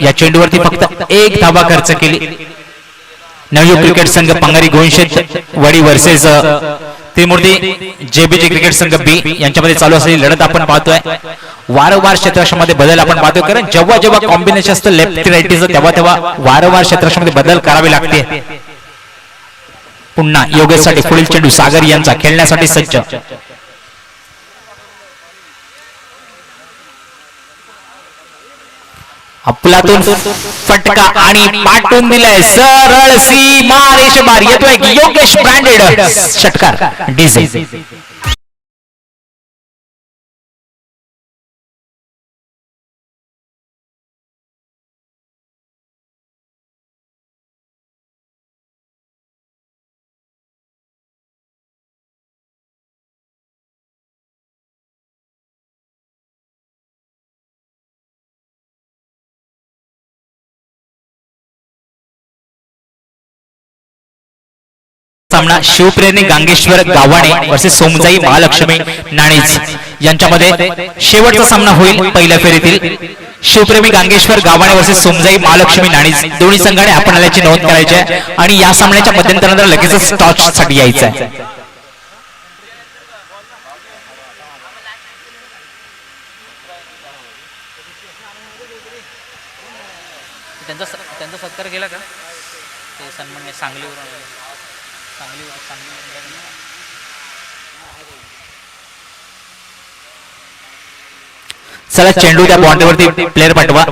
या चेंडूवरती फक्त एक धावा खर्च केली. नवयुग क्रिकेट संघ पंगारी गोविंदशेठ वडी वर्सेस त्रिमूर्ती जेबीजी क्रिकेट संघ बी यांच्यामध्ये चालू असलेली लढत आपण पाहतोय. वारंवार क्षेत्ररक्षणामध्ये बदल आपण पाहतोय, कारण जेव्हा जेव्हा कॉम्बिनेशन असतं लेफ्ट राईटीचं तेव्हा तेव्हा वारंवार क्षेत्ररक्षणामध्ये बदल करावे लागते. पुन्हा योगेशसाठी पुढील चेंडू सागर यांचा खेळण्यासाठी सज्ज. आपलातून फटका आणि पाठवून दिलाय सरळ सीमा रेषेबार. येतोय योगेश ब्रँडेड षटकार डीजे. सामना शिवप्रेमी गांगेश्वर गावाणे वर्सेस सोमजाई महालक्ष्मी नाणीज यांच्यामध्ये शेवटचा सामना होईल पहिल्या फेरीतील. शिवप्रेमी गांगेश्वर गावाणे वर्सेस सोमजाई महालक्ष्मी नाणीज दोन्ही संघाने आपण आल्याची नोंद करायची आहे आणि या सामन्याच्या मध्यंतरानंतर लगेचच टॉच साठी यायचं आहे. त्यांचा सत्कार केला का ते सन्मान सांगलीवरून चला चेंडू त्या बॉन्डवरती प्लेअर पाठवा.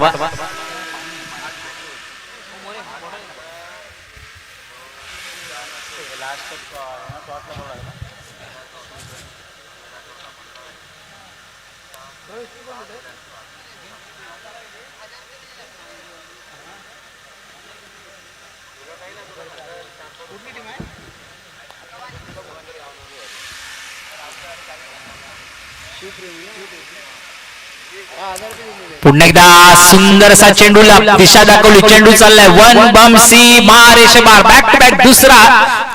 पुन्हा एकदा सुंदर असा चेंडूला दिशा दाखवली. चेंडू चाललाय वन बम सी मारेश बार. बॅक टू बॅक दुसरा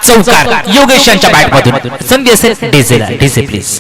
चौकार योगेश यांच्या बॅट मधून. संधी असेल डीजेला. DJ please.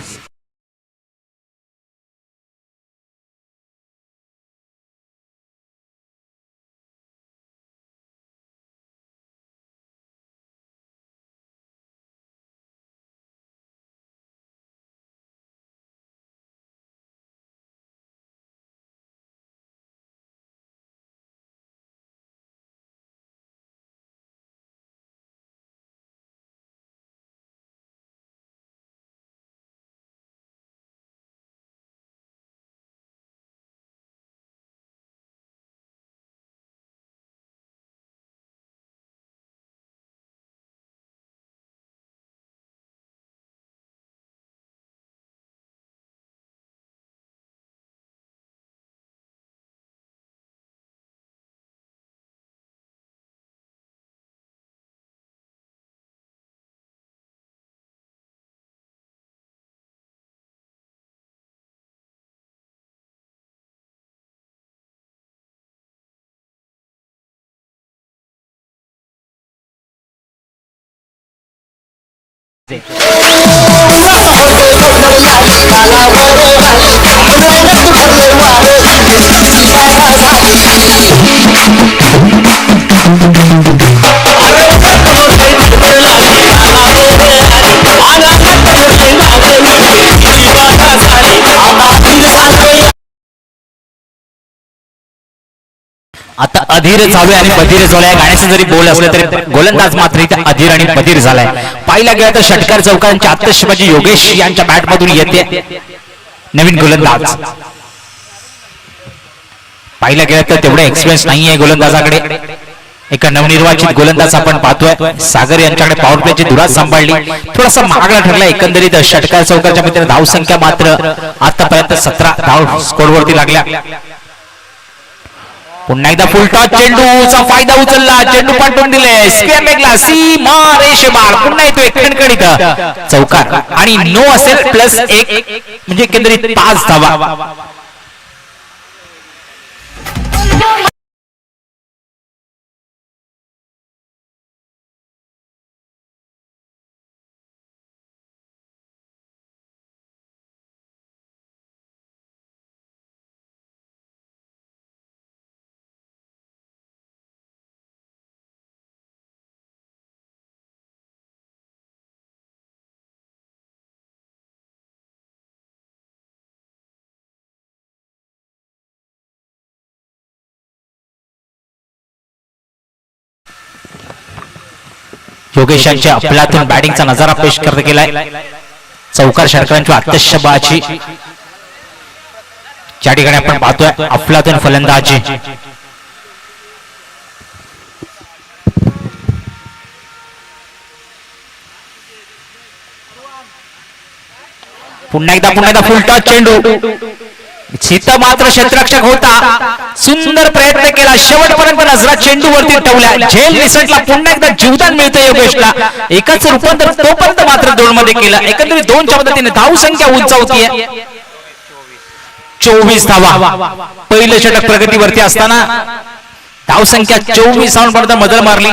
आता अधीर चालू आणि बधीर झालाय. गाण्याचे जरी बोल असले तरी गोलंदाज मात्र इथे अधीर आणि बधीर झालाय. पाहिला गेला तर षटकार चौकारांची आतषबाजी योगेश यांच्या बॅट मधून येते. नवीन गोलंदाज पाहिला गेला तर तेवढा एक्सपिरियन्स नाहीये गोलंदाजाकडे. एका नवनिर्वाचित गोलंदाज आपण पाहतोय सागर यांच्याकडे पॉवर प्लेची धुरा सांभाळली. थोडासा महागडा ठरला एकंदरीत षटकार चौकारच्या मित्र. धाव संख्या मात्र आतापर्यंत 17 धाव स्कोरवरती लागल्या. पुन्हा एकदा फुलटॉस चेंडूचा फायदा उचलला. चेंडू पाठवून दिले स्क्वेअर लेगला सीमा रेषेबार. पुन्हा येतोय खणखणीत चौकार आणि नो असेल प्लस 1 म्हणजे एकंदरीत 5 धावा. योगेशांच्या अफलातून बॅटिंगचा नजारा पेश करत गेलाय. चौकार षटकांची अत्यशबाची ज्या ठिकाणी आपण पाहतोय अफलातून फलंदाजी. पुन्हा एकदा फुलटॉस चेंडू. सीता मात्र क्षेत्ररक्षक होता, सुंदर प्रयत्न केला, शेवटपर्यंत नजरा चेंडू वरती ठेवल्या. झेल निसटला, पुन्हा एकदा जीवदान मिळतं योगेशला. एकाच रूपांतर तोपर्यंत मात्र 2 मध्ये केला. एकंदरीत 2च्या मदतीने धावसंख्या उंचावतीये 24 धावा. पहिलं षटक प्रगतीवरती असताना धावसंख्या 24 धावांपर्यंत मदल मारली.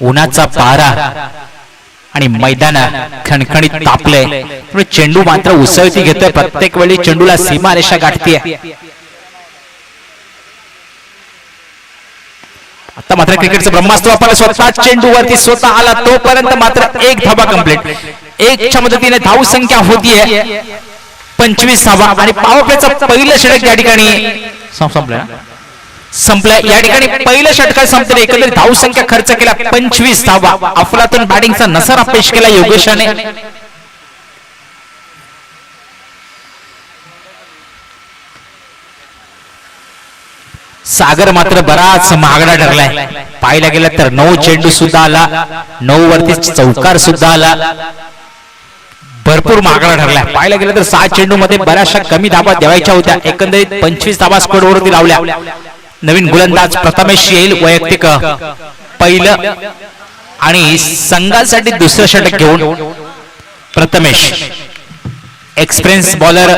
उन्हाचा पारा आणि मैदान खणखणीत तापले. चेंडू मात्र उसळती घेतोय, प्रत्येक वेळी चेंडूला सीमारेषा गाठतीये. आता मात्र क्रिकेटचं ब्रह्मास्त्र वापरलं, स्वतः चेंडू वरती स्वतः आला तोपर्यंत मात्र 1 धावा कंप्लीट. 1च्या मदतीने धाव संख्या होतीये 25 धावा. आणि पॉवर प्लेचं पहिलं षटक या ठिकाणी संपलं. या ठिकाणी पहिलं षटक संपले. एकंदरीत धाव संख्या खर्च केला 25 धावा. अफलातून बॅटिंगचा नसारा पेश केला योगेशाने. सागर मात्र बराच महागडा ठरलाय. पाहायला गेलं तर 9 चेंडू सुद्धा आला, 9 वरती चौकार सुद्धा आला, भरपूर महागडा ठरलाय. पाहायला गेलं तर 6 चेंडू मध्ये बऱ्याचशा कमी धावा द्यायच्या होत्या. एकंदरीत 25 धावा स्कोर वरती लावल्या. नवीन गोलंदाज प्रथमेश येईल वैयक्तिक पहिलं आणि संघासाठी दुसरं षटक घेऊन. प्रथमेश एक्सपिरियन्स बॉलर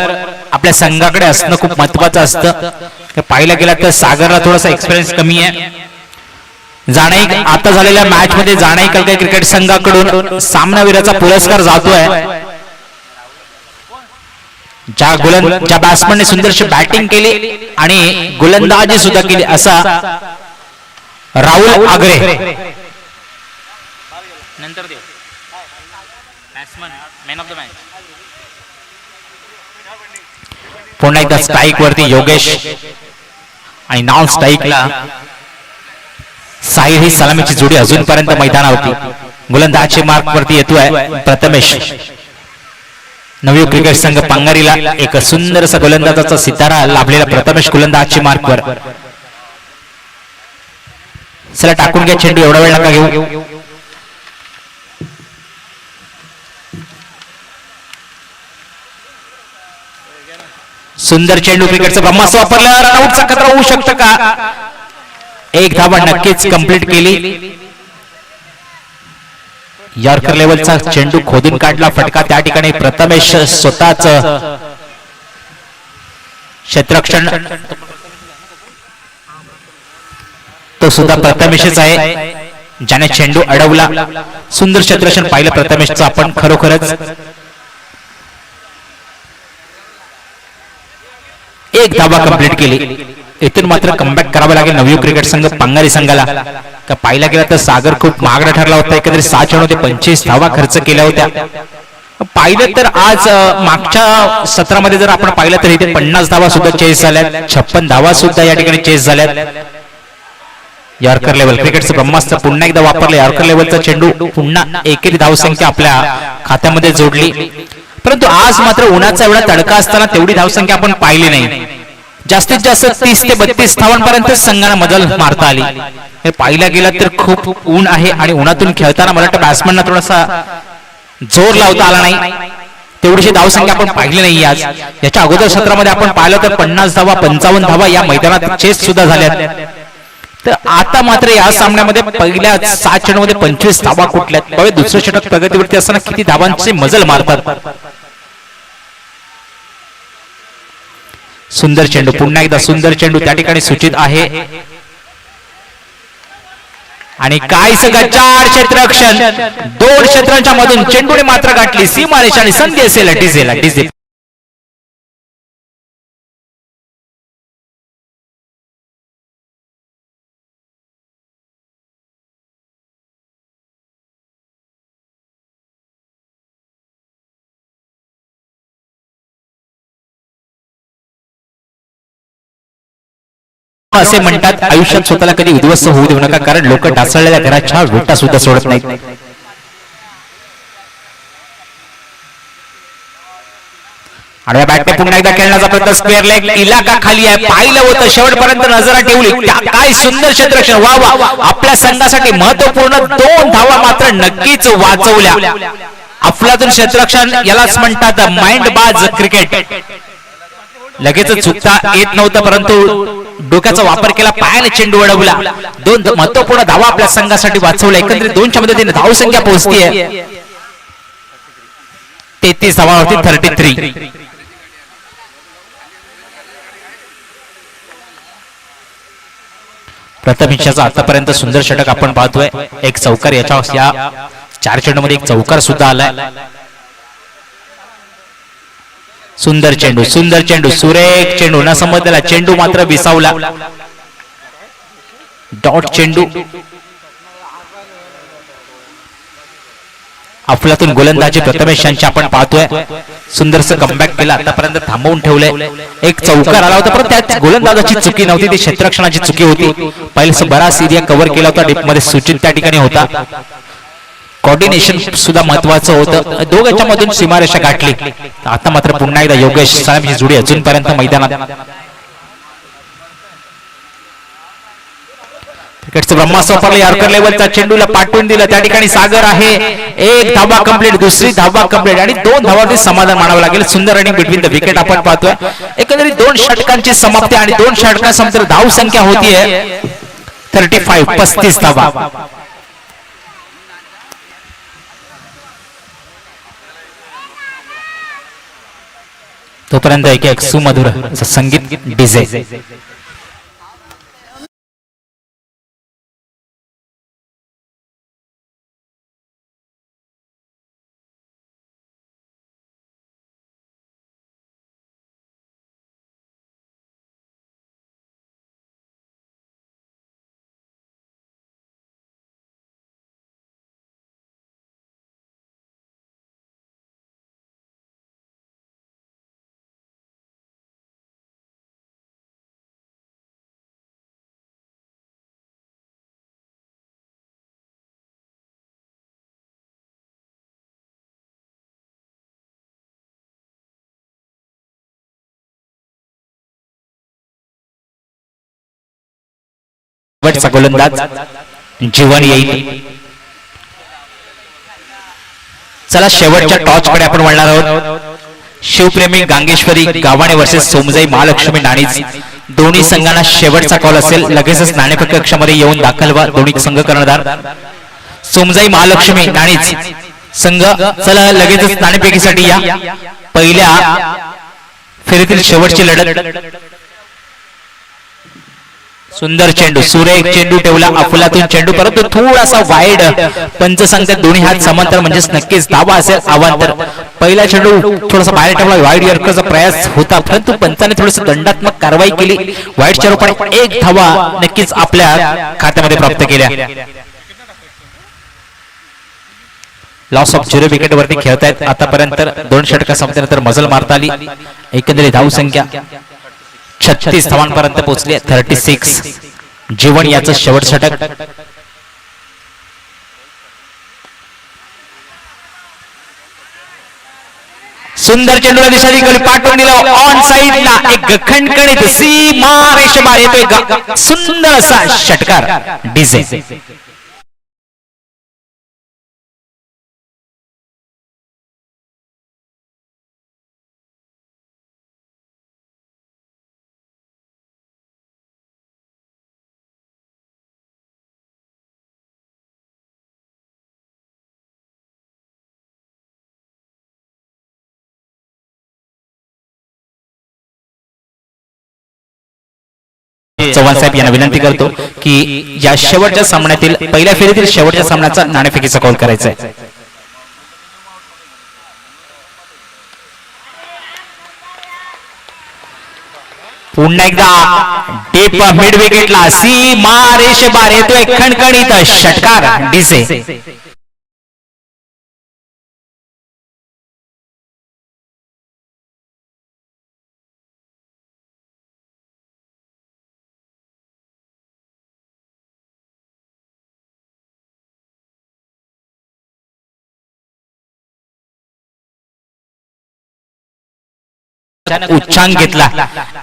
आपल्या संघाकडे असणं खूप महत्वाचं असतं. पाहिलं गेलं तर सागरला थोडासा एक्सपिरियन्स कमी आहे. जाणाई आता झालेल्या मॅच मध्ये जाणाई कलकत्ता क्रिकेट संघाकडून सामनावीराचा पुरस्कार जातोय. ज्या बॅट्समनने सुंदरशी बॅटिंग केली आणि गोलंदाजी सुद्धा केली असा राहुल आगरे. नंतर देऊ batsman man of the match. पुन्हा एकदा स्ट्राईक वरती योगेश आणि नॉन स्ट्राईकला साहिल. ही सलामीची जोडी अजूनपर्यंत मैदानावरती. गोलंदाजी मार्क वरती येतोय प्रथमेश. नवयुग क्रिकेट संघ पांगारीला एक सुंदर असा गोलंदाजाचा सितारा लाभलेला प्रथमेश गोलंदाजी मार्क वर. चला टाकून घ्या चेंडू, एवढा वेळ नका घेऊ. सुंदर चेंडू, क्रिकेटचं ब्रह्मास्त्र वापरलं. रनआउटचा खतरा होऊ शकतं का? 1 धावा नक्कीच कंप्लीट केली. यॉर्कर लेवलचा चेंडू खोदून काढला फटका. त्या ठिकाणी प्रथमेश स्वतःच क्षेत्ररक्षण तो सुद्धा प्रथमेशच आहे ज्याने चेंडू अडवला. सुंदर क्षेत्ररक्षण पाहिलं प्रथमेशचं आपण खरोखरच. 1 धावा कंप्लीट केली. इथून मात्र कमबॅक करावं लागेल नवयुग क्रिकेट संघ पांगारी संघाला. का पाहिला गेला तर सागर खूप महागडा ठरला होता. एकंदरीत 6 चेंडूमध्ये 25 धावा खर्च केल्या होत्या. पाहिलं तर आज मागच्या सत्रामध्ये जर आपण पाहिलं तर इथे 50 धावा सुद्धा चेस झाल्यात, 56 धावा सुद्धा या ठिकाणी चेस झाल्यात. यॉर्कर लेवल क्रिकेटचं ब्रह्मास्त्र पुन्हा एकदा वापरलं. यॉर्कर लेवलचा चेंडू पुन्हा एकेरी धावसंख्या आपल्या खात्यामध्ये जोडली. परंतु आज मात्र उन्हाचा एवढा तडका असताना तेवढी धावसंख्या आपण पाहिली नाही. जास्तीत जास्त 30 ते 32 धावांपर्यंत संघाला मदल मारता आली. हे पाहिला गेलं तर खूप ऊन आहे आणि उन्हातून खेळताना मला वाटतं बॅट्समनना थोडासा जोर लावता आला नाही. तेवढीशी धावसंख्या आपण पाहिली नाही आज. याच्या अगोदर सत्रामध्ये आपण पाहिलं तर 50 धावा 55 धावा या मैदानात चेस सुद्धा झाल्यात. तर आता मात्र या सामन्यामध्ये पहिल्या 7 चेंडूमध्ये 25 धावा कुठल्यात. बघा दुसरं षटक प्रगतीवरती असताना किती धावांचे मजल मारतात. सुंदर चेंडू, पुन्हा एकदा सुंदर चेंडू त्या ठिकाणी सूचित आहे. आणि काय सगळं 4 क्षेत्ररक्षण 2 क्षेत्रांच्या मधून चेंडूने मात्र गाठली सीमारेषा आणि संधी असेल डिझेल. असे म्हणतात, आयुष्यात स्वतःला कधी उद्ध्वस्त होऊ देऊ नका, कारण लोक ढासळलेल्या घराच्या विटा सुद्धा सोडत नाहीत. आणि बॅटने पुन्हा एकदा खेळण्याचा प्रयत्न, स्क्वेअर लेग, इलाका खाली आहे, पाहिलं होतं, शेवटपर्यंत नजरा ठेवली, काय सुंदर क्षेत्ररक्षण, वा वा. आपल्या संघासाठी महत्वपूर्ण 2 धावा मात्र नक्कीच वाचवल्या. अफलातून क्षेत्ररक्षण यालाच म्हणतात माइंड बाज क्रिकेट. लगेच चुकता येत नव्हतं, परंतु डोक्याचा वापर केला, पायाने चेंडू अडवला, 2 महत्वपूर्ण धावा आपल्या संघासाठी वाचवल्या. एकंदरीत 2च्या मदतीने धावसंख्या पोहोचतीये 33 धावांवरती 33. प्रथम इच्छाचा आतापर्यंत सुंदर षटक आपण पाहतोय. एक चौकार, या 4 चेंडूमध्ये एक चौकार सुद्धा आलाय. सुंदर चेंडू, सुंदर चेंडू, सुरेख चेंडू, न समजलेला चेंडू मात्र विसावला. डॉट चेंडू. अफलातून गोलंदाजी प्रथमेश यांची आपण पाहतोय. सुंदरसं कमबॅक केलं, आतापर्यंत थांबवून ठेवलंय. एक चौकार आला होता, पण त्यात गोलंदाजाची चुकी नव्हती, ती क्षेत्ररक्षणाची चुकी होती. पहिलं बराच एरिया कव्हर केला होता, डीप मध्ये सुचित त्या ठिकाणी होता. कोऑर्डिनेशन सुद्धा महत्वाचं होतं. दोघांच्या मधून सीमारेषा गाठली. आता मात्र पुन्हा एकदा योगेश साळम जोडी अजूनपर्यंत मैदानात. क्रिकेटचं ब्रह्मास्त्र वापरलं, यॉर्कर लेवलचा चेंडूला पाठवून दिलं, त्या ठिकाणी सागर आहे. 1 धावा कंप्लीट, दुसरी धावा कंप्लीट आणि 2 धावांचे समाधान मानावं लागेल. सुंदर रनिंग बिटवीन द विकेट आपण पाहतोय. एकंदरीत 2 षटकांची समाप्ती आणि 2 षटकांसंबंधित धाव संख्या होतीये 35 धावा. तोपर्यंत एक सुमधुर संगीत डीजे. शेवटचा गोलंदाज जीवन येईल. चला शेवटच्या टॉच कडे आपण वळणार आहोत. शिवप्रेमी गांगेश्वरी गावाणे वर्सेस सोमजाई महालक्ष्मी नाणीज. दोन्ही संघांना शेवटचा कॉल असेल. लगेचच नाणेफेक कक्षामध्ये येऊन दाखल व्हा दोन्ही संघ कर्णधार. सोमजाई महालक्ष्मी नाणीज संघ, चला लगेचच नाणेफेकीसाठी या. पहिल्या फेरीतील शेवटची लढत. सुंदर चेंडू, सुरेख चेंडू ठेवला, अफलातून चेंडू, परंतु थोडासा वाईड. पंच सांगतात दोन्ही हात समांतर, म्हणजेच नक्कीच धावा असेल अवांतर. पहिला चेंडू थोडासा बाहेर ठेवला, वाईड यॉर्करचा प्रयास होता, परंतु पंचाने थोडस दंडात्मक कारवाई केली. वाईड चेंडूपणे 1 धावा नक्कीच आपल्या खात्यामध्ये प्राप्त केल्या. लॉस ऑफ 0 विकेट वरती खेळतायत आतापर्यंत. 2 षटका संपल्यानंतर मजल मारता आली. एकंदरीत धाव संख्या 36 धावांपर्यंत पोहोचली. 36. जीवन याचं शेवट षटक. सुंदर चेंडूला दिशा दिली, पाठवून दिला ऑन साइडला. एक खणखणीत सीमा रेषेबाहेर येतोय सुंदर असा षटकार डीजे. चव्हाण साहेब यांना विनंती करतो की या शेवटच्या सामन्यातील पहिल्या फेरीतील शेवटच्या सामन्याचा नाणेफेकीचा कॉल करायचा आहे. पुन्हा एकदा डीप मिड विकेटला सीमा रेषेबाहेर येतोय खणखणीत षटकार डीजे. अचानक उच्चांक घेतला.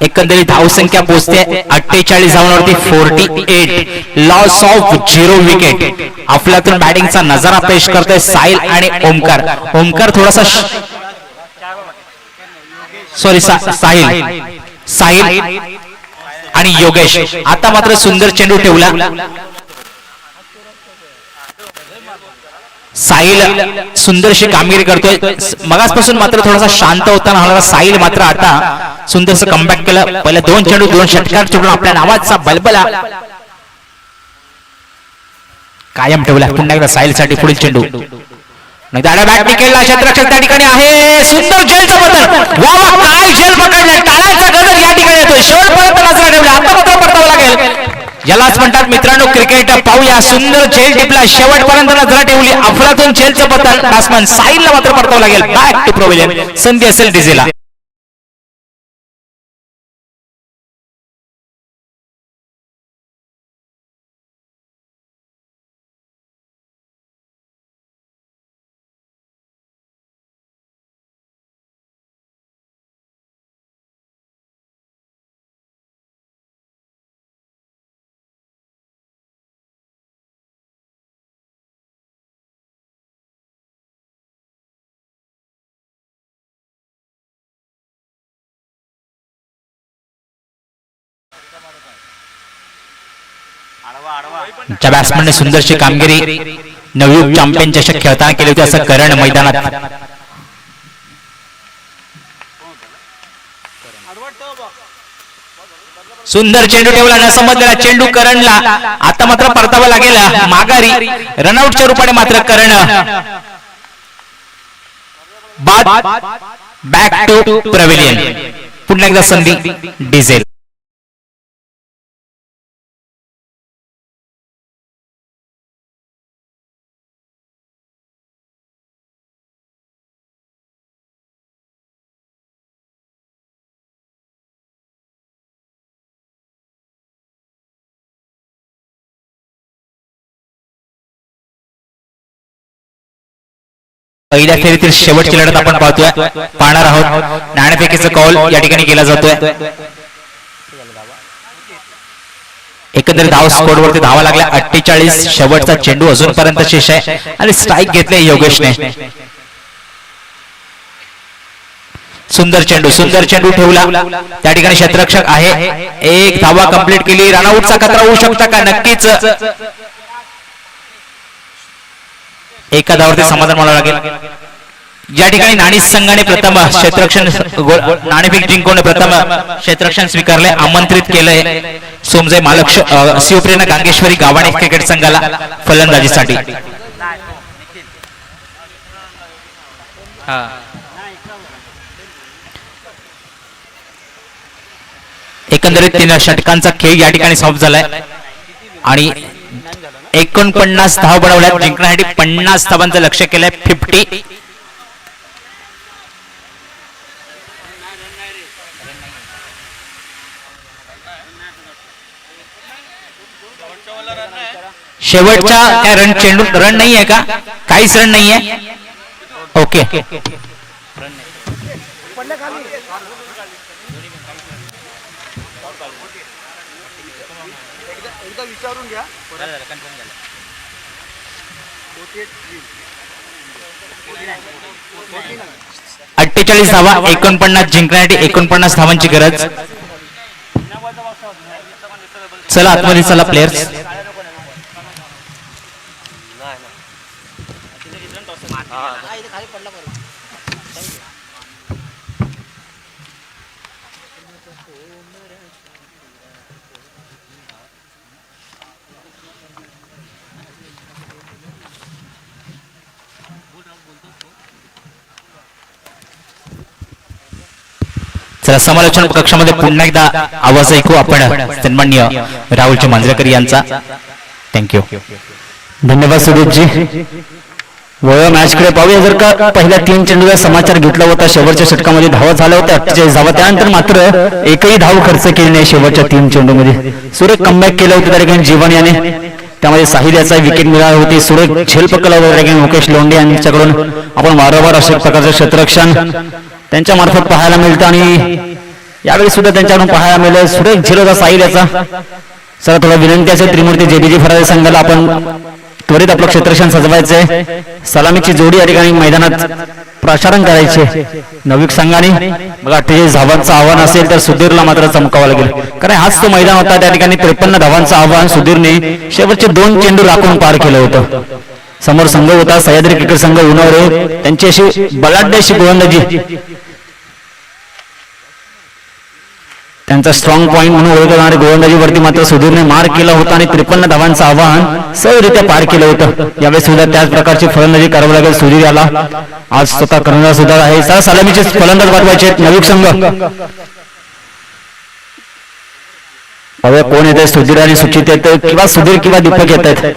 एकंदरीत धावसंख्या पोहोचते 48 धावांवरती 48. Loss of 0 wicket. अफलातून बॅटिंगचा नजारा पेश करतोय साहिल आणि ओमकार. ओमकार थोडासा सॉरी साहिल आणि योगेश. आता मात्र सुंदर चेंडू ठेवला. साहिल सुंदरशी कामगिरी करतोय. मगासपासून मात्र थोडासा शांत होताना हळूहळू साहिल मात्र आता सुंदरस कमबॅक केलं. पहिले 2 चेंडू 2 षटकार चुकून आपल्या नावाचा बलबला कायम ठेवला. पुन्हा एकदा साहिलसाठी पुढील चेंडू. दाडा बॅट निकेलला. क्षेत्ररक्षक त्या ठिकाणी आहे. सुंदर झेलचा बदल. वा वा काय झेल पकडला. टाळ्यांचा गजर या ठिकाणी येतोय. शेवटपर्यंत नजर ठेवला. आता मात्र परतावं लागेल. यालाच म्हणतात मित्रांनो क्रिकेट. पाहूया सुंदर झेल टिपला. शेवटपर्यंत नजर ठेवली. अफलातून झेलचं बदल. बॅट्समन साहिलला मात्र परतावं लागेल. Back to pavilion. संधी असेल डिझेला. च्या बॅट्समनने सुंदरशी कामगिरी नवयुग चॅम्पियन चषक खेळताना केली होती असं करण मैदानात. सुंदर चेंडू ठेवला. न समजलेला चेंडू करणला. आता मात्र परतावा लागेल माघारी. रनआउटच्या रूपाने मात्र करण बाद. Back to pavilion. पुन्हा एकदा संधी डिझेल. पहिल्या फेरीतील शेवटची लढत आपण पाहणार आहोत. नाणेफेकीचा कॉल या ठिकाणी केला जातोय. एकंदरीत धाव स्कोर वरती धावा लागल्या 48. शेवटचा चेंडू अजूनपर्यंत शेष आहे आणि स्ट्राईक घेतले योगेशने. सुंदर चेंडू ठेवला. त्या ठिकाणी क्षेत्ररक्षक आहे. 1 धावा कंप्लीट केली. रनआउटचा खतरा होऊ शकता का? नक्कीच. एका धावावरती समाधान मानावं लागेल. या ठिकाणी नाणी संघाने प्रथम क्षेत्ररक्षण नाणेफेक जिंकून प्रथम क्षेत्ररक्षण स्वीकारले. आमंत्रित केलंय सोमजय महालक्ष्मी शिवप्रेरणा गांगेश्वरी गावाणे क्रिकेट संघाला फलंदाजीसाठी. एकंदरीत 3 षटकांचा खेळ या ठिकाणी समाप्त झालाय आणि 49 धावा बनवल्या. जिंकण्यासाठी 50 धावांचं लक्ष केलंय. 50. शेवटच्या काय रन चेंडू रन नाही आहे का? काहीच रन नाही आहे. ओके. विचारून घ्या. 48 धावा. 49 जिंकण्यासाठी 49 धावांची गरज. चला आतमध्ये चला प्लेयर्स. चला समालोचन कक्षामध्ये पुन्हा एकदा आवाज ऐकू आपण सन्माननीय राहुलजी मांजरेकर यांचा. थँक्यू. धन्यवाद सुदेशजी. वळूया मॅचकडे पाहूया. जर का पहिल्या 3 चेंडूचा समाचार घेतला होता, शेवटच्या षटकामध्ये धावा झाल्या होत्या 48 धावा. त्यानंतर मात्र एकही धाव खर्च केली नाही शेवटच्या 3 चेंडूमध्ये. सुरेख कमबॅक केलं होतं त्या ठिकाणी जीवन याने. त्यामध्ये साहिल याचा विकेट मिळाली होती. सुरेख झेल पकडला होता त्या ठिकाणी मुकेश लोंढे यांच्याकडून. आपण वारंवार अशा प्रकारचं क्षेत्ररक्षण त्यांच्या मार्फत पाहायला मिळतं आणि यावेळी सुद्धा त्यांच्याकडून पाहायला मिळेल सुरेख झेलचा साईल याचा. चला थोडा विनंती असेल त्रिमूर्ती जेबीजी फराळे संघाला आपण त्वरित आपलं क्षेत्रक्षण सजवायचंय. सलामीची जोडी या ठिकाणी मैदानात प्रसारण करायचे नवीक संघाने. बघा 48 धावांचं आव्हान असेल तर सुधीरला मात्र चमकावं लागेल, कारण हाच तो मैदान होता त्या ठिकाणी 53 धावांचं आव्हान सुधीरने शेवटचे 2 चेंडू राखून पार केलं होतं. समोर संघ होता सह्याद्री क्रिकेट संघ उन्हावरे, त्यांची अशी बलाढ्य अशी गोलंदाजी त्यांचा स्ट्रॉंग पॉईंट म्हणून ओळखलं जाणारी गोलंदाजीवरती मात्र सुधीरने मार केला होता आणि 53 धावांचं आव्हान सहजरित्या पार केलं होतं. यावेळी सुद्धा त्याच प्रकारची फलंदाजी करावी लागेल सुधीर याला. आज स्वतः कर्णधार सुद्धा आहे. सर सलामीचे फलंदाज पाठवायचे नवीक संघ. कोण येत आहे, सुधीर आणि सुचित येत किंवा सुधीर किंवा दीपक येत आहेत.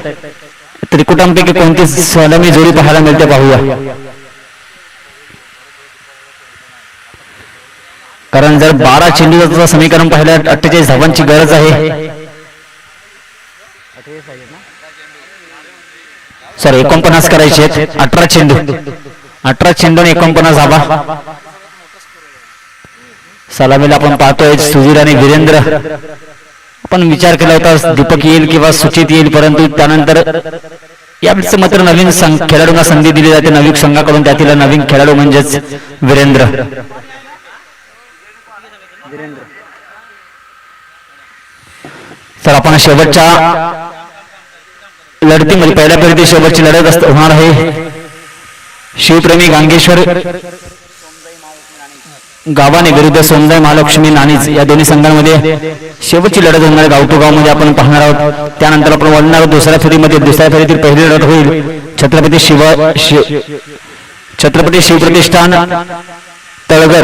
त्रिकुटांपैकी कोणती सलामी जोडी पाहायला मिळते पाहूया. कारण जर 12 चेंडूचं समीकरण पाहिलं 48 धावांची गरज आहे. सॉरी 49 करायचे आहेत. 18 चेंडू 49 धावा. सलामीला आपण पाहतोय सुधीर आणि वीरेंद्र. आपण विचार केला होता दीपक येईल किंवा सुचित येईल, परंतु त्यानंतर यावेळेस मात्र नवीन खेळाडूंना संधी दिली जाते नवीन संघाकडून. त्यातील नवीन खेळाडू म्हणजेच वीरेंद्र. तर आपण शेवटच्या लढतीमध्ये पहिल्या फेरीतील शेवटची लढत होणार आहे. शिवप्रेमी गांगेश्वर गावाने विरुद्ध सोमदाई महालक्ष्मी नाणीच या दोन्ही संघांमध्ये शेवटची लढत होणार गाव टू गाव मध्ये आपण पाहणार आहोत. त्यानंतर आपण वळणार आहोत दुसऱ्या फेरीमध्ये. दुसऱ्या फेरीतील पहिली लढत होईल छत्रपती शिवप्रतिष्ठान तळगर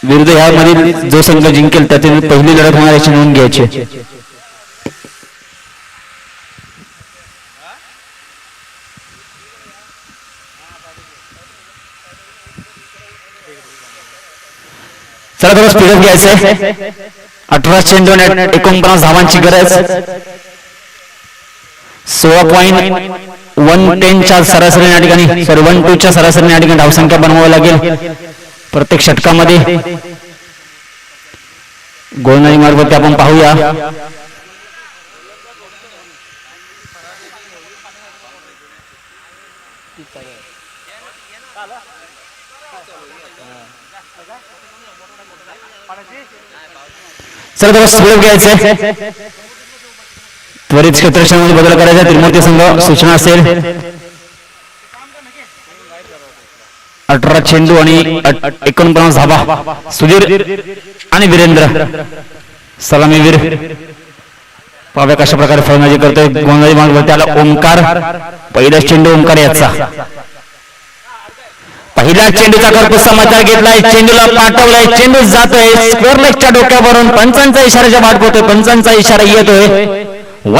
विरुद्ध यामधील जो संघ जिंकेल त्यातील पहिली लढत होणार याची नोंद घ्यायची. चला थोडं स्पीडअप घ्यायचंय. 18 चेंडू 49 धावांची गरज. 16.110च्या सरासरी या ठिकाणी 1.2च्या सरासरी या ठिकाणी धावसंख्या बनवावी लागेल प्रत्येक षटकामध्ये. गोलंदाजी मार्फत आपण पाहूया. चला थोडं स्पीडअप घ्यायचंय. त्वरित क्षेत्रक्षणामध्ये बदल करायचा. त्रिमूर्ती संघ सूचना असेल. 18 चेंडू आणि 49 धावा. सुधीर आणि वीरेंद्र सलामीवीर पाव्या कशा प्रकारे फलंदाजी करतोय. गोलंदाजी मार्ग त्याला ओंकार. पहिला चेंडू ओंकार याचा. पहिल्या चेंडूचा कर्कश समाचार घेतलाय. चेंडूला पाठवलाय. चेंडू जातोय स्क्वेअर लेगच्या डोक्यावरून. पंचांचा इशाऱ्याच्या वाट पोहतोय. पंचांचा इशारा येतोय.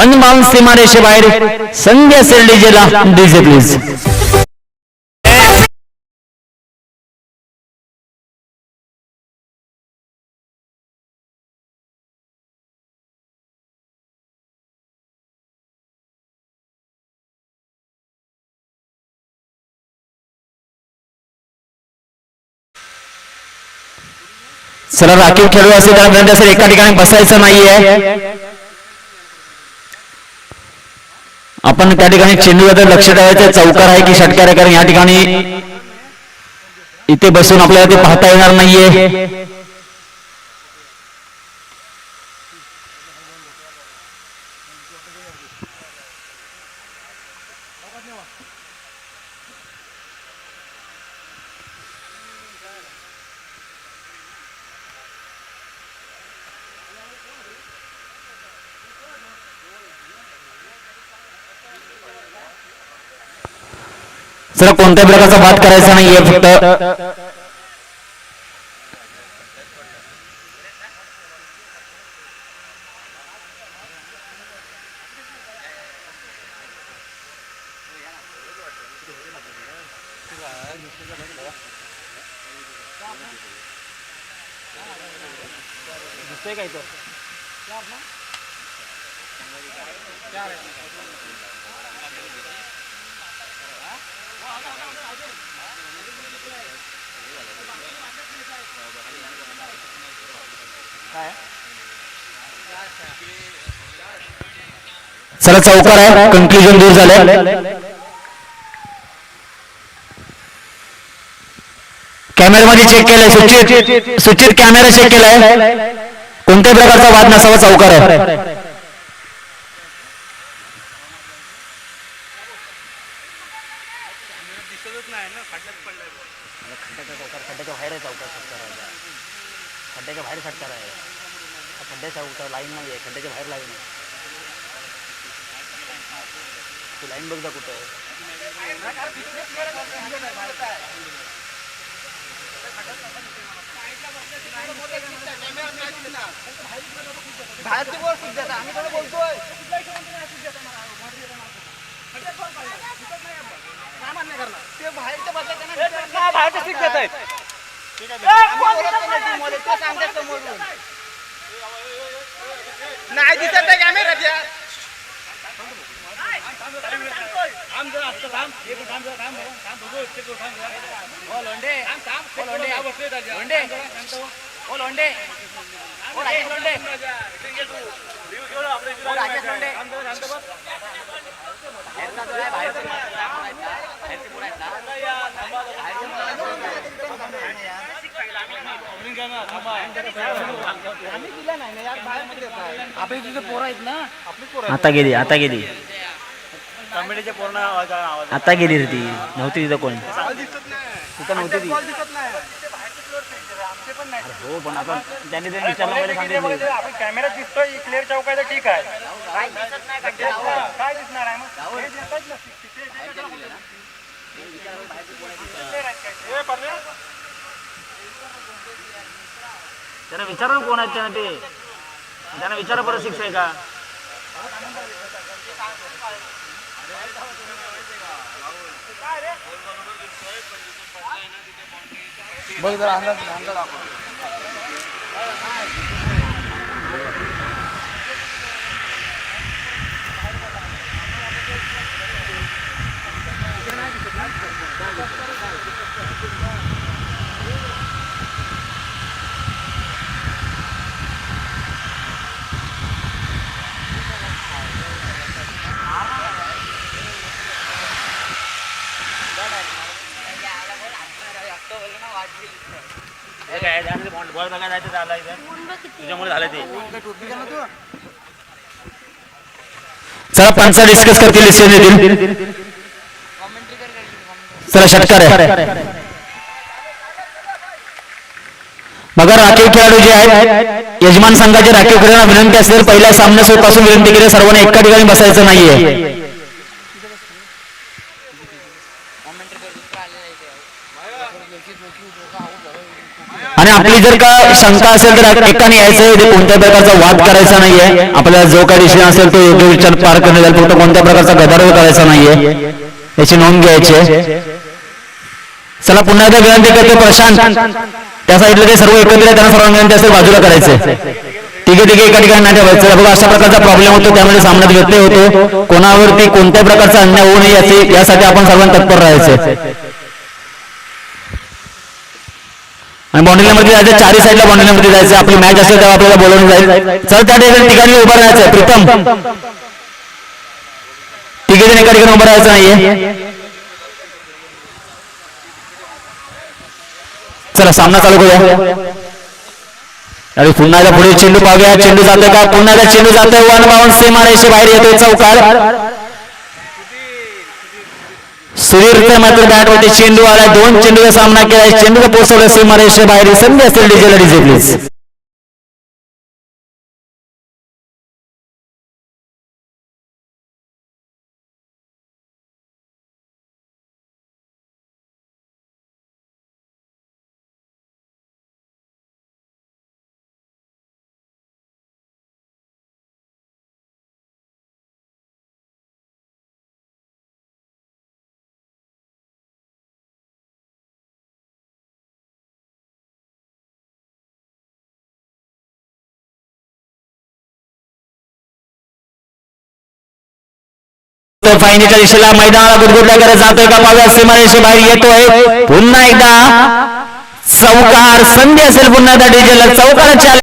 1 बाउंस सीमारेषेबाहेर. संधी असेल डीजेला. DJ please. चला राखीव खेळू असेल तर एका ठिकाणी बसायचं नाहीये. आपण त्या ठिकाणी चेंडूबद्दल लक्ष ठेवायचं. चौकार आहे की षटकार आहे, कारण या ठिकाणी इथे बसून आपल्याला ते पाहता येणार नाहीये. जरा कोणत्याही प्रकारचा वाद करायचा नाहीये. फक्त चला चौकार आहे, कन्क्लुजन दूर झालंय. कॅमेरामध्ये चेक केलंय, सूचित कॅमेरा चेक केलाय, कोणत्याही प्रकारचा वाद नसावा, चौकार आहे. खड्ड्याच्या बाहेर फटकार आहे, खड्ड्याच्या लाईन नाही आहे, खड्ड्याच्या बाहेर लाईन आहे. तू लाईन बघ जा कुठं आहे. बाहेरची बोल सुद्धा आम्ही थोडं बोलतोय. ते बाहेरच्या बाहेरच्या सीट देत आहेत. नाही दिसत नाही कॅमेऱ्यात यार. आपली तिथे पोरं आहेत ना, आपली पोरं आता गेली, आता गेली, कॉमेडीचे पूर्ण आता गेली रे ती, नव्हती तिथं कोण, तिथं नव्हती ती. हो पण आपण त्यांनी ते विचारलं पाहिजे, सांगितलं आपण कॅमेरा दिसतोय क्लिअर चौकायला ठीक आहे. काय दिसणार आहे मग त्यांना विचारा कोण आहेत त्यांना, ते त्यांना विचारा परत शिक्षा आहे का. बघ जरा अंदाज बॉल बघायला जायचं झालं तुझ्यामुळे झालं ते. चला पंचा डिस्कस करतील, डिसिजन देतील. चला षटकार आहे. मगर राखीव खेळाडू जे आहेत, यजमान संघाचे राखीव खेळाडूंना विनंती असेल, पहिल्या सामन्या सुरूपासून विनंती केली, सर्वांना एका ठिकाणी बसायचं नाहीये. आणि आपली जर का शंका असेल तर एकाने यायचं, कोणत्याही प्रकारचा वाद करायचा नाहीये. आपल्याला जो काही डिसिजन असेल तो योग्य विचार पार करण्यात येईल, फक्त कोणत्या प्रकारचा गदारोळ करायचा नाहीये, याची नोंद घ्यायची. चला पुन्हा एकदा विनंती करते, प्रशांत त्या साईडला ते सर्व एकत्र आहे, त्यांना सर्वांना विनंती असेल बाजूला करायचं, तिघे एका ठिकाणी नाही ठेवायचं. बघा अशा प्रकारचा प्रॉब्लेम होतो, त्यामुळे सामन्यात व्यत्यय होतो. कोणावरती कोणत्याही प्रकारचा अन्याय होऊ नये यासाठी आपण सर्वांना तत्पर राहायचं. आणि बाउंड्री मध्ये जायचं, चारही साईडला बाउंड्री मध्ये जायचं. आपली मॅच असेल तेव्हा आपल्याला बोलवलं जाईल. चल त्या ठिकाणी उभं राहायचं. प्रीतम तिघे एका ठिकाणी उभं राहायचं नाहीये. चला सामना चालू करूया. आणि पुन्हा एकदा पुढे चेंडू पाहूया, चेंडू जातोय का, पुन्हा एकदा चेंडू जातोय, वन बाउंड सीमारेषे बाहेर येतोय, चौकार. सुधीरच्या मात्र बॅटवरती चेंडू आला, दोन चेंडूचा सामना केला, चेंडूला पोहोचवलं सीमारेषे बाहेर. संधी असेल डीजेला, डीजे प्लीज. फायनलच्या दिशेला मैदानाला गुदगुदल्या करत जातोय का, पाव्या सीमारेषे बाहेर येतोय. पुन्हा एकदा चौकार. संधी असेल पुन्हा त्या डीजेला चौकाराच्या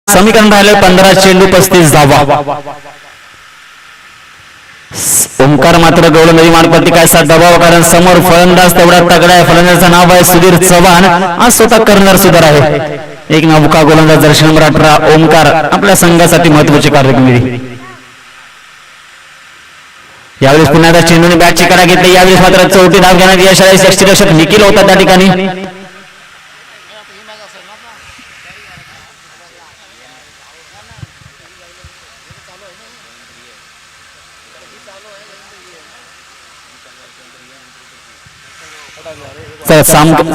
समीकरण राहिले 15 चेंडू 35 धावा. ओमकार मात्र गोलंदाजी मार्फत काय साथ दबाव, कारण समोर फलंदाज तेवढा तगडा आहे. फलंदाजाचं नाव आहे सुधीर चव्हाण. आज स्वतः कर्नर सुधार आहे. एक नौका गोलंदाज जर्सी नंबर 18 ओमकार आपल्या संघासाठी महत्वाची कार्यकिर्दी. यावेळेस पुन्हा एकदा चेंडूने बॅटची कडा घेतली. यावेळेस मात्र चौथी धाव घेण्यात यश आले. यष्टीरक्षक निखिल होता त्या ठिकाणी.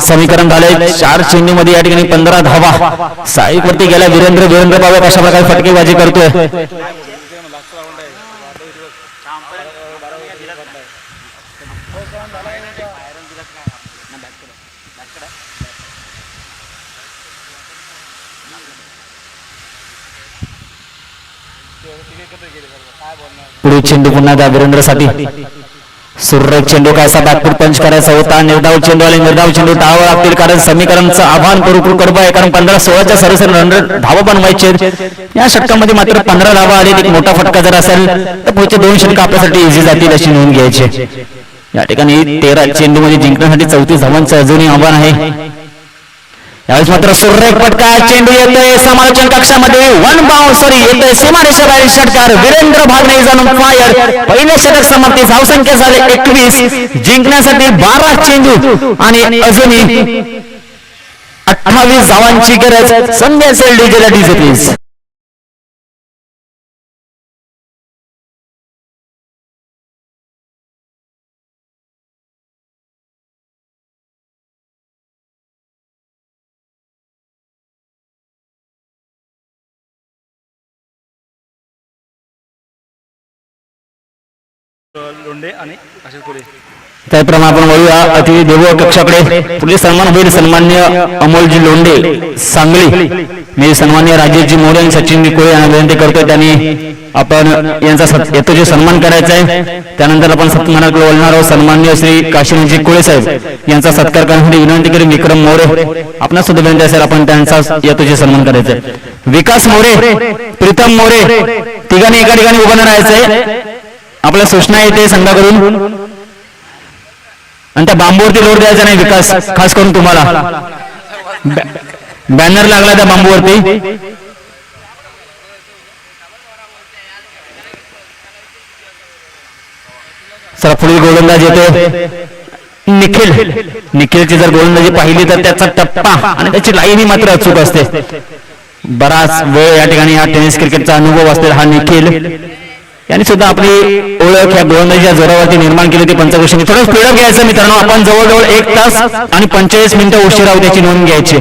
समीकरण झाले 4 चेंडू मध्ये या ठिकाणी 15 धावा. साईक वरती गेला वीरेंद्र बाबा कशा प्रकारे फटकेबाजी करतोय. पुढे चेंडू पुन्हा त्या वीरेंद्रसाठी. सुरेख चेंडू कसा बॅकफूट पंच करायचा होता. निर्धाव चेंडू आले. निर्धाव चेंडू धावा लागतील, कारण समीकरणचं आव्हान पुरेपूर कडबं आहे. कारण 15-16च्या सरासरी रन धावा बनवायचे. या षटकामध्ये मात्र 15 धावा आले. एक मोठा फटका जर असेल तर पुढचे 2 षटक आपल्यासाठी इझी जातील अशी नोंद घ्यायची. या ठिकाणी 13 चेंडू मध्ये जिंकण्यासाठी 34 धावांचं अजूनही आव्हान आहे. यावेळेस मात्र सुरेख फटका. चेंडू येतोय समालोचन कक्षामध्ये. येतोय सीमारेषा बाहेर षटकार. वीरेंद्र भागणे जाणून फायर. पहिले षटक समाप्ती. धावसंख्या झाले 21. जिंकण्यासाठी 12 चेंडू आणि अजूनही 28 धावांची गरज. संधी असेल डीजेला डीजे प्लीज. लोंढे आणि अशोक पुढे. त्याप्रमाणे आपण वळूया अतिथी देवो कक्षाकडे. पुढे सन्मान होईल सन्मान्य अमोलजी लोंढे सांगली. मी सन्मान्य राजेशजी मोरे आणि सचिनजी कोळे यांना विनंती करतोय त्यांनी आपण यांचा यथोचित सन्मान करायचा आहे. त्यानंतर आपण सन्मानाकडे वळणार आहोत. सन्मान्य श्री काशीनाथजी कोळे साहेब यांचा सत्कार करण्यासाठी विनंती करेन. विक्रम मोरे आपणा सुद्धा विनंती असेल आपण त्यांचा यथोचित सन्मान करायचा आहे. विकास मोरे, प्रीतम मोरे तिघांनी एका ठिकाणी उभं राहायचंय. आपल्या सूचना येते संघाकडून. आणि त्या बांबूवरती लोड द्यायचा नाही विकास, खास करून तुम्हाला. बॅनर लागला त्या बांबूवरती. चला पुढील गोलंदाज येतो निखिलची जर गोलंदाजी पाहिली तर त्याचा टप्पा आणि त्याची लाईन मात्र अचूक असते. बराच वेळ या ठिकाणी हा टेनिस क्रिकेटचा अनुभव असलेला हा निखिल यांनी सुद्धा आपली ओळख या गोलंदाजीच्या जोरावरती निर्माण केली होती पंचक्रोशीने. थोडं स्पीडअप घ्यायचं मित्रांनो. आपण जवळजवळ 1 तास आणि 45 मिनिटं उशिरा त्याची नोंद घ्यायची.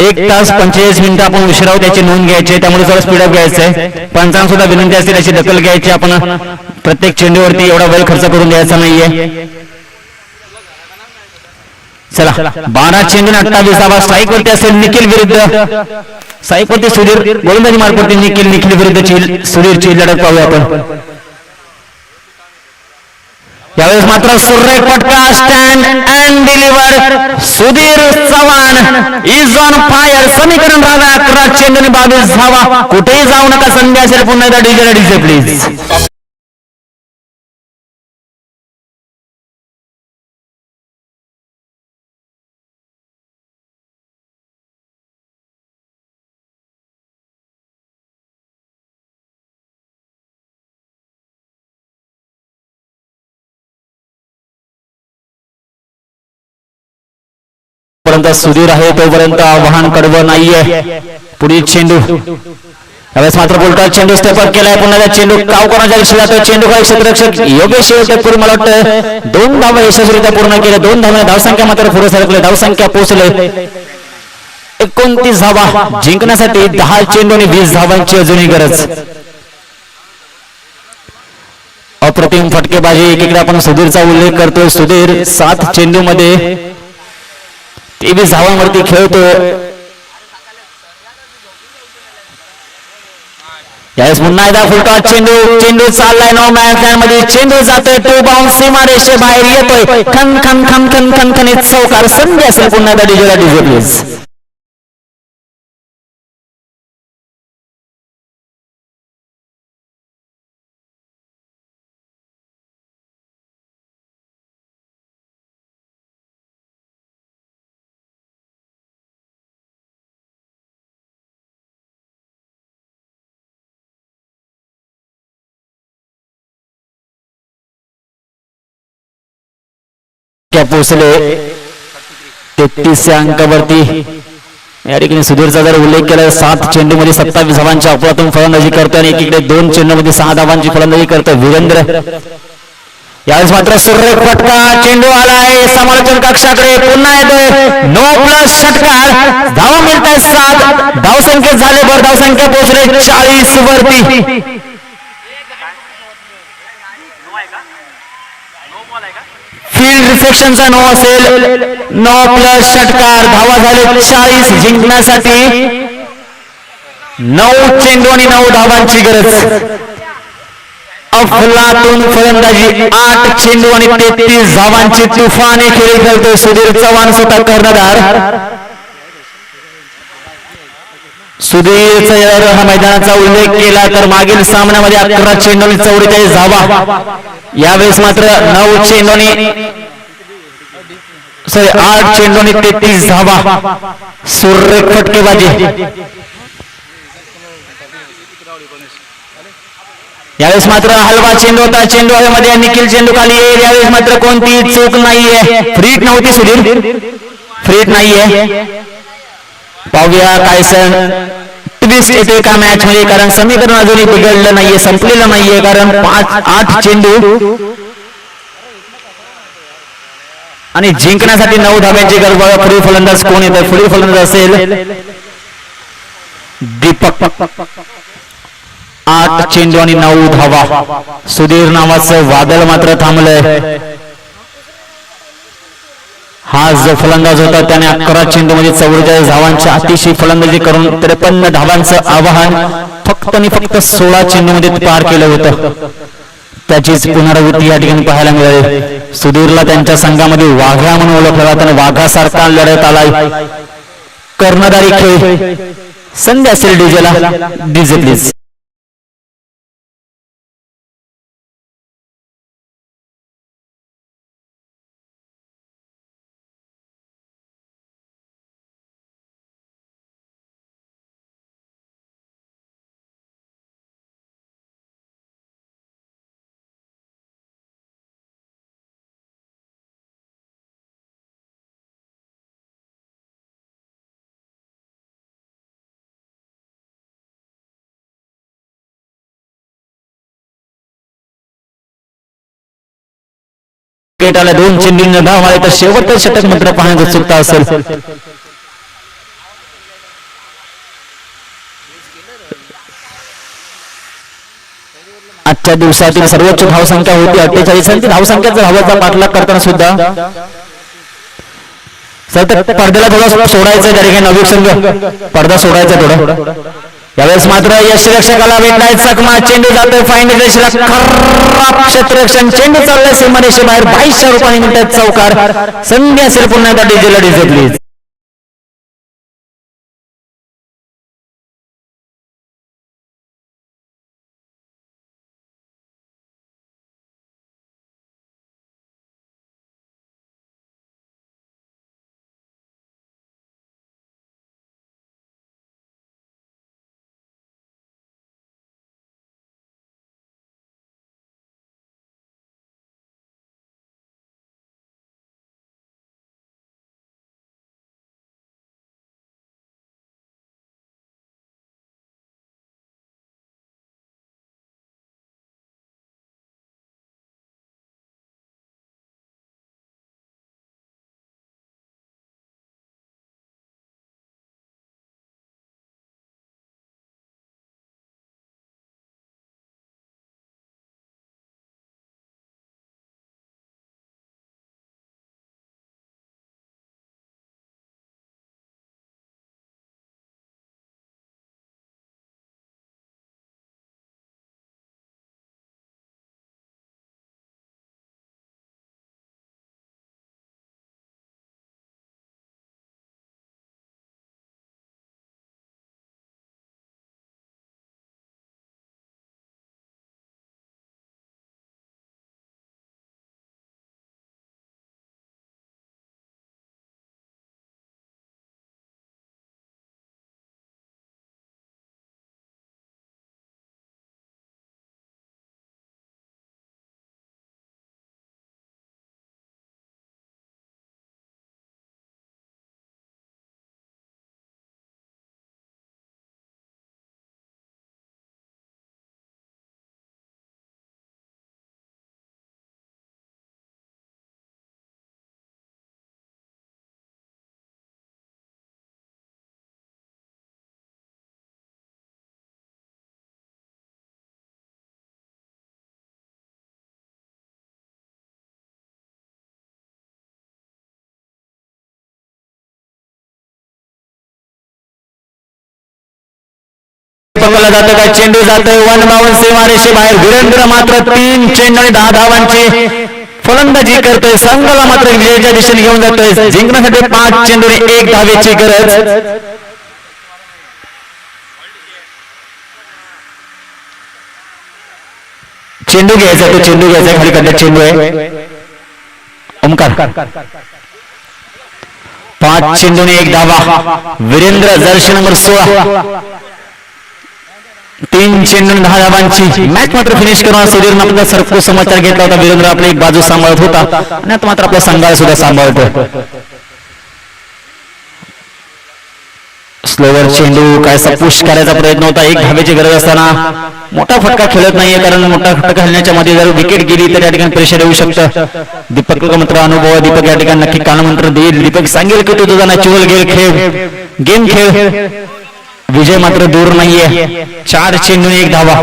1 तास 45 मिनिटं आपण उशिरा त्याची नोंद घ्यायची. त्यामुळे थोडं स्पीडअप घ्यायचंय. पंचांना सुद्धा विनंती असते त्याची दखल घ्यायची. आपण प्रत्येक चेंडूवरती एवढा वेळ खर्च करून द्यायचा नाहीये. चला 12 चेंडू 28 धावा. स्ट्राईक वरती असेल निखिल विरुद्ध साईक वरती सुधीर. गोलंदाजी मार्फत निखिल विरुद्ध सुधीरची लढत पाहूया आपण. यावेळेस मात्र सुरेख फटका. Stand and deliver. Sudhir Chavan is on fire. समीकरण राहा 11 चेंडू 22 धावा. कुठेही जाऊ नका. संधी असेल पुन्हा एकदा डीजे प्लीज. सुधीर आहे तोपर्यंत आव्हान कडवं नाहीये. पुढील चेंडू त्यावेळेस मात्र बोलतात चेंडू स्टेपअप केलाय पुन्हा त्या चेंडू काव कोणाच्या दिशेला जातो चेंडू खाली क्षेत्ररक्षक योगेश तत्पूर्वी मला वाटतं 2 धावा यशस्वीरित्या पूर्ण केले 2 धावा धावसंख्या मात्र पुढे सरकले धावसंख्या पोहोचले 29 धावा जिंकण्यासाठी 10 चेंडू आणि 20 धावांची अजूनही गरज. अप्रतिम फटकेबाजी एकीकडे आपण सुधीरचा उल्लेख करतोय सुधीर 7 चेंडू मध्ये 23 धावांवरती खेळतोय. यावेळेस पुन्हा एकदा फुलटॉस चेंडू चाललाय नो मॅन मध्ये चेंडू जातोय टू बाउन्स सीमारेषे बाहेर येतोय खन खन खन खन खन खनित चौकार संधी असेल पुन्हा एकदा डीजे प्लीज. पोहोचले 33 अंकावरती या ठिकाणी सुधीरचा जर उल्लेख केला 7 चेंडू मध्ये 27 धावांच्या अपवादातून फलंदाजी करतो आणि एकीकडे 2 चेंडू मध्ये 6 धावांची फलंदाजी करतो वीरेंद्र. यावेळेस मात्र सुरेख फटका चेंडू आलाय समालोचन कक्षाकडे पुन्हा येतोय नो प्लस षटकार धावा मिळतात 7 धावसंख्येत झाले भर धावसंख्या पोहोचले 40 वरती. फील्ड रिफ्लेक्शनचा नो असेल नो प्लस षटकार धावा झाले 40 जिंकण्यासाठी 9 चेंडू आणि 9 धावांची गरज. अफलातून फलंदाजी 8 चेंडू आणि 33 धावांची तुफानी खेळी खेळतोय सुधीर चव्हाण स्वतः कर्णधार. सुधीरचा हा मैदानाचा उल्लेख केला तर मागील सामन्यामध्ये 11 चेंडू आणि 44 धावा यावेळेस मात्र 9 चेंडू आणि 8 चेंडू आणि 33 धावा सुरेख फटकेबाजी. यावेळेस मात्र हलवा चेंडू होता चेंडू हवेमध्ये निखिल चेंडू खाली येईल यावेळेस मात्र कोणती चूक नाहीये फ्रीट नव्हती सुधीर फ्रीट नाहीये. पाहूया काय सण ट्विस्ट येते का मॅच मध्ये कारण समीकरण अजूनही बिघडलं नाहीये संपलेलं नाहीये कारण 8 चेंडू आणि जिंकण्यासाठी 9 धाब्यांची गरज. बघा पुढील फलंदाज कोण येतं पुढील फलंदाज असेल दीपक 8 चेंडू आणि 9 धावा. सुधीर नावाचं वादळ मात्र थांबलंय. हा जो फलंदाज होता त्याने 11 चेंडू मध्ये 44 धावांची अतिशय फलंदाजी करून 53 धावांचं आवाहन फक्त आणि फक्त 16 चेंडू मध्ये पार केलं होतं. त्याचीच पुनरावृत्ती या ठिकाणी पाहायला मिळाली. सुधीरला त्यांच्या संघामध्ये वाघा म्हणून ओळखलं जातं आणि वाघासारखा लढत आलाय. कर्णधारी खेळ संधी असेल डीजे प्लीज. क्रिकेटला 2 चेंडूंना धाव आले तर शेवटचं षटक मात्र पाहण्याची उत्सुकता असेल. आजच्या दिवसातील सर्वोच्च धावसंख्या होती 48 आणि धावसंख्येचा धावाचा पाठलाग करताना सुद्धा पडद्याला थोडा सोडायचं त्या ठिकाणी नवीन संघ पडदा सोडायचा थोडा. यावेळेस मात्र यष्टीरक्षकाला भेटलाय चकमा चेंडू जातोय फाईन रेषेला खराब क्षेत्ररक्षण चेंडू चाललाय सीमारेषे बाहेर 22 रुपयांनी मिनिटात चौकार संधी असेल पुन्हा एकदा डीजे प्लीज. पकडला जातो का चेंडू जातोय 1 बाउंड सीमारेषे बाहेर. वीरेंद्र मात्र 3 चेंडू आणि 10 धावांची फलंदाजी करतोय. संघाला मात्र विजयाच्या दिशेने घेऊन जातोय. जिंकण्यासाठी 5 चेंडू आणि 1 धावेची गरज. चेंडू घ्यायचा, तो चेंडू घ्यायचा, खाली खड्ड्यात चेंडू आहे. ओमकार 5 चेंडू आणि 1 धावा. वीरेंद्र जर्सी नंबर 16 3 चेंडू आणि 10 धावांची मॅच मात्र फिनिश करून सुधीरनं आपला सरकू समाचार घेतला होता. वीरेंद्र आपली एक बाजू सांभाळत होता आणि आता मात्र आपला संघाला सुद्धा सांभाळतो. स्लोवर चेंडू कायसा पुश करायचा प्रयत्न होता. 1 धावेची गरज असताना मोठा फटका खेळत नाहीये, कारण मोठा फटका खेळण्याच्या मध्ये जर विकेट गेली तर या ठिकाणी प्रेशर येऊ शकतं. दीपक मात्र अनुभव, दीपक या ठिकाणी नक्की कानमंत्र देईल. दीपक सांगेल की तू तुझा नॅचरल गेम खेळ. विजय मात्र दूर नाहीये. 4 चेंडू 1 धावा.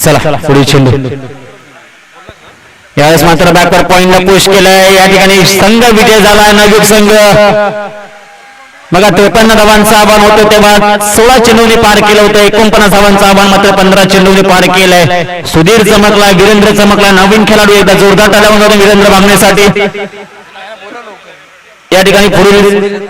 चला पुढील चेंडू. यावेळेस मात्र बॅकवर पॉइंटला पुश केलंय. या ठिकाणी संघ विजय झाला. नवीन संघ बघा 53 धावांचं आव्हान होतं तेव्हा 16 चेंडूने पार केलं होतं. 49 धावांचं आव्हान मात्र 15 चेंडूने पार केलंय. सुधीर चमकला, वीरेंद्र चमकला. नवीन खेळाडू एकदा जोरदार टाळ्या वाजवून वीरेंद्र भांगण्यासाठी या ठिकाणी पुढील